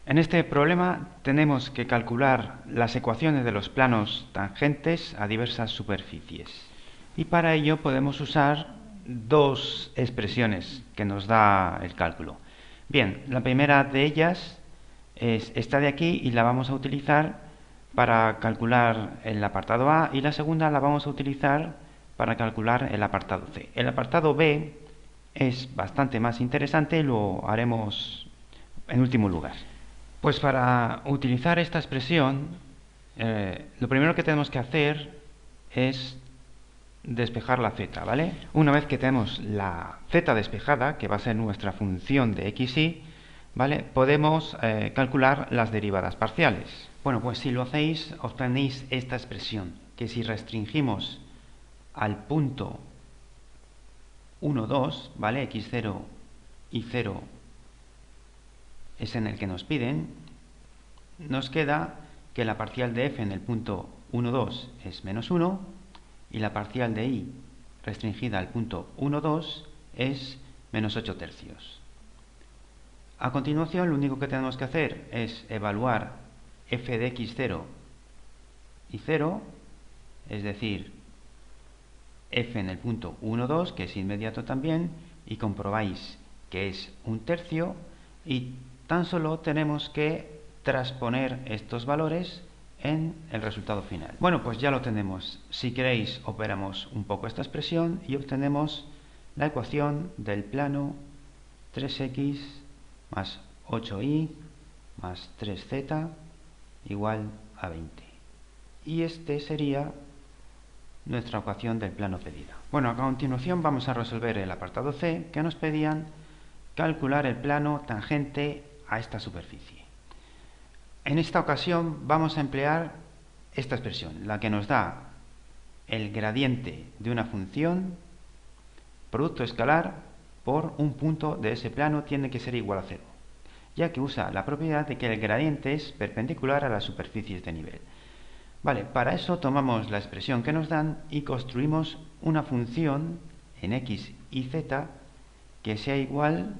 En este problema tenemos que calcular las ecuaciones de los planos tangentes a diversas superficies. Y para ello podemos usar dos expresiones que nos da el cálculo. Bien, la primera de ellas es esta de aquí y la vamos a utilizar para calcular el apartado A, y la segunda la vamos a utilizar para calcular el apartado C. El apartado B es bastante más interesante y lo haremos en último lugar. Pues para utilizar esta expresión, lo primero que tenemos que hacer es despejar la z, ¿vale? Una vez que tenemos la z despejada, que va a ser nuestra función de x y, ¿vale? Podemos calcular las derivadas parciales. Bueno, pues si lo hacéis, obtenéis esta expresión, que si restringimos al punto 1, 2, ¿vale? x0 y 0 es en el que nos piden, nos queda que la parcial de f en el punto 1, 2 es menos 1, y la parcial de y restringida al punto 1, 2 es menos 8 tercios. A continuación, lo único que tenemos que hacer es evaluar f de x0 y 0, es decir, f en el punto 1, 2, que es inmediato también, y comprobáis que es 1 tercio, y tan solo tenemos que transponer estos valores en el resultado final. Bueno, pues ya lo tenemos. Si queréis, operamos un poco esta expresión y obtenemos la ecuación del plano 3x más 8y más 3z igual a 20. Y este sería nuestra ecuación del plano pedida. Bueno, a continuación vamos a resolver el apartado C, que nos pedían calcular el plano tangente a esta superficie. En esta ocasión vamos a emplear esta expresión, la que nos da el gradiente de una función, producto escalar, por un punto de ese plano tiene que ser igual a 0, ya que usa la propiedad de que el gradiente es perpendicular a las superficies de nivel. Vale, para eso tomamos la expresión que nos dan y construimos una función en x y z que sea igual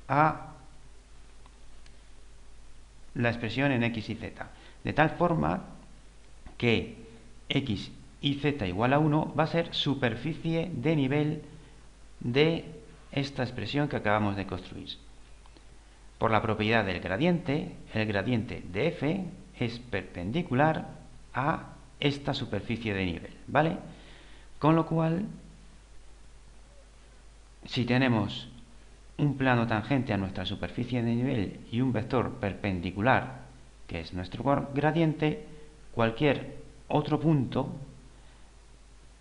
a la expresión en x y z, de tal forma que x y z igual a 1 va a ser superficie de nivel de esta expresión que acabamos de construir. Por la propiedad del gradiente, el gradiente de f es perpendicular a esta superficie de nivel, ¿vale? Con lo cual, si tenemos un plano tangente a nuestra superficie de nivel y un vector perpendicular, que es nuestro gradiente, cualquier otro punto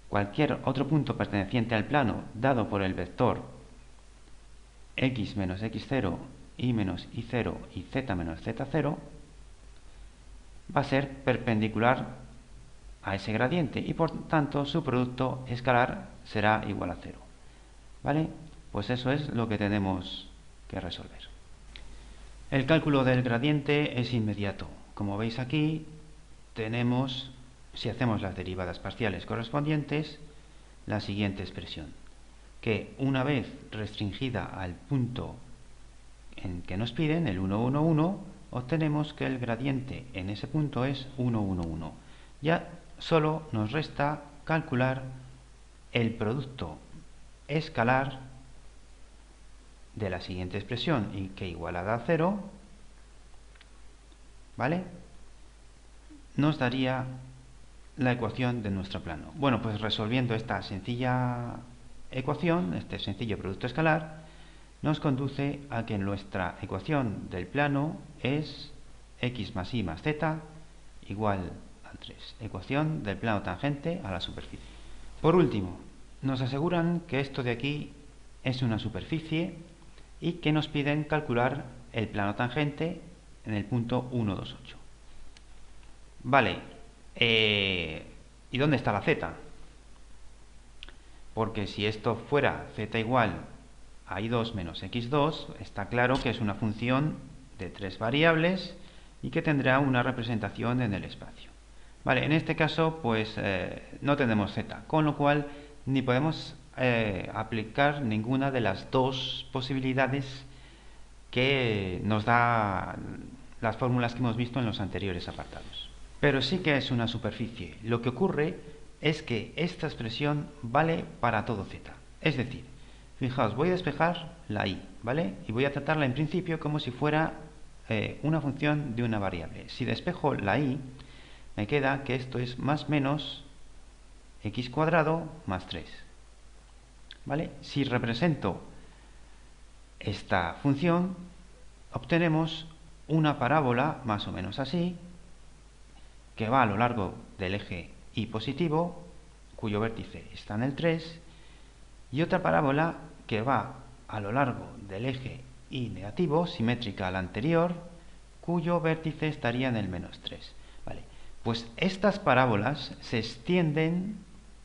perteneciente al plano dado por el vector x menos x0, y menos y0 y z menos z0 va a ser perpendicular a ese gradiente y por tanto su producto escalar será igual a 0. ¿Vale? Pues eso es lo que tenemos que resolver. El cálculo del gradiente es inmediato. Como veis aquí, tenemos, si hacemos las derivadas parciales correspondientes, la siguiente expresión, que una vez restringida al punto en que nos piden, el 1, 1, 1, obtenemos que el gradiente en ese punto es 1, 1, 1. Ya solo nos resta calcular el producto escalar de la siguiente expresión, y que igualada a 0, ¿vale?, nos daría la ecuación de nuestro plano. Bueno, pues resolviendo esta sencilla ecuación, este sencillo producto escalar, nos conduce a que nuestra ecuación del plano es x más y más z igual a 3. Ecuación del plano tangente a la superficie. Por último, nos aseguran que esto de aquí es una superficie y que nos piden calcular el plano tangente en el punto 1, 2, 8. Vale, ¿y dónde está la z? Porque si esto fuera z igual a y2 menos x2, está claro que es una función de 3 variables y que tendrá una representación en el espacio. Vale, en este caso pues no tenemos z, con lo cual ni podemos aplicar ninguna de las dos posibilidades que nos da las fórmulas que hemos visto en los anteriores apartados. Pero sí que es una superficie. Lo que ocurre es que esta expresión vale para todo z. Es decir, fijaos, voy a despejar la y, ¿vale? Y voy a tratarla en principio como si fuera una función de una variable. Si despejo la y, me queda que esto es más menos x cuadrado más 3. ¿Vale? Si represento esta función, obtenemos una parábola más o menos así, que va a lo largo del eje y positivo, cuyo vértice está en el 3, y otra parábola que va a lo largo del eje y negativo, simétrica a la anterior, cuyo vértice estaría en el menos 3. Vale. Pues estas parábolas se extienden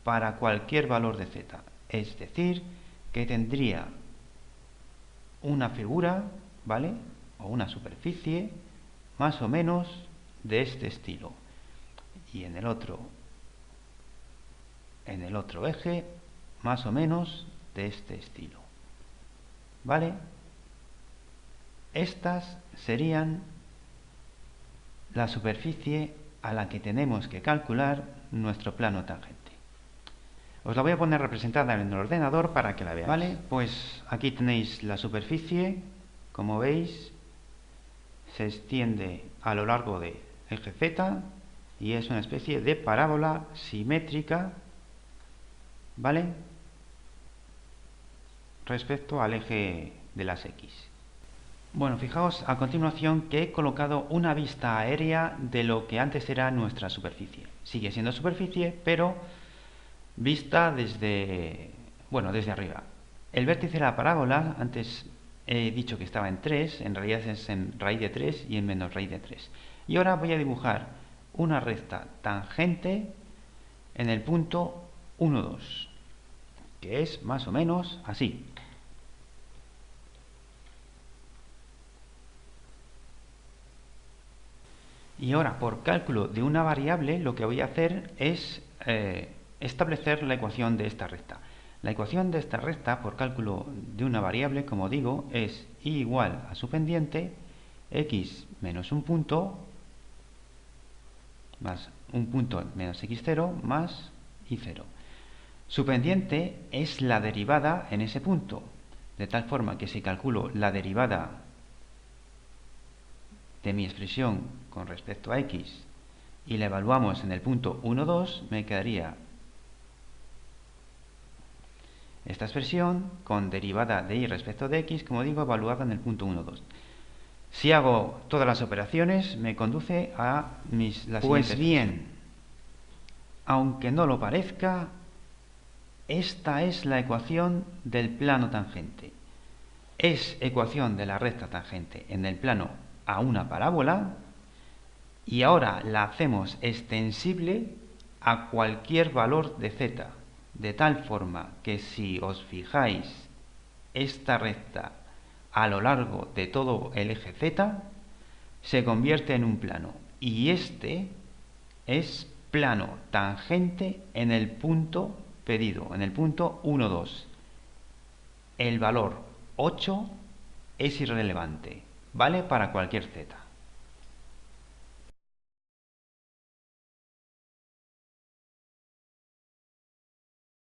para cualquier valor de z, es decir, que tendría una figura, ¿vale? O una superficie más o menos de este estilo. Y en el otro eje más o menos de este estilo. ¿Vale? Estas serían la superficie a la que tenemos que calcular nuestro plano tangente. Os la voy a poner representada en el ordenador para que la veáis. Vale, pues aquí tenéis la superficie, como veis, se extiende a lo largo del eje z y es una especie de parábola simétrica, ¿vale?, respecto al eje de las x. Bueno, fijaos a continuación que he colocado una vista aérea de lo que antes era nuestra superficie. Sigue siendo superficie, pero vista desde arriba. El vértice de la parábola, antes he dicho que estaba en 3, en realidad es en raíz de 3 y en menos raíz de 3. Y ahora voy a dibujar una recta tangente en el punto 1, 2, que es más o menos así. Y ahora, por cálculo de una variable, lo que voy a hacer es establecer la ecuación de esta recta. La ecuación de esta recta, por cálculo de una variable, como digo, es y igual a su pendiente, x menos un punto, más un punto menos x0, más y0. Su pendiente es la derivada en ese punto, de tal forma que si calculo la derivada de mi expresión con respecto a x y la evaluamos en el punto 1, 2, me quedaría esta expresión con derivada de y respecto de x, como digo, evaluada en el punto 1, 2. Si hago todas las operaciones, me conduce a las Pues bien, aunque no lo parezca, esta es la ecuación del plano tangente. Es ecuación de la recta tangente en el plano a una parábola y ahora la hacemos extensible a cualquier valor de z, de tal forma que si os fijáis esta recta a lo largo de todo el eje z se convierte en un plano y este es plano tangente en el punto pedido, en el punto 1, 2. El valor 8 es irrelevante, vale para cualquier z.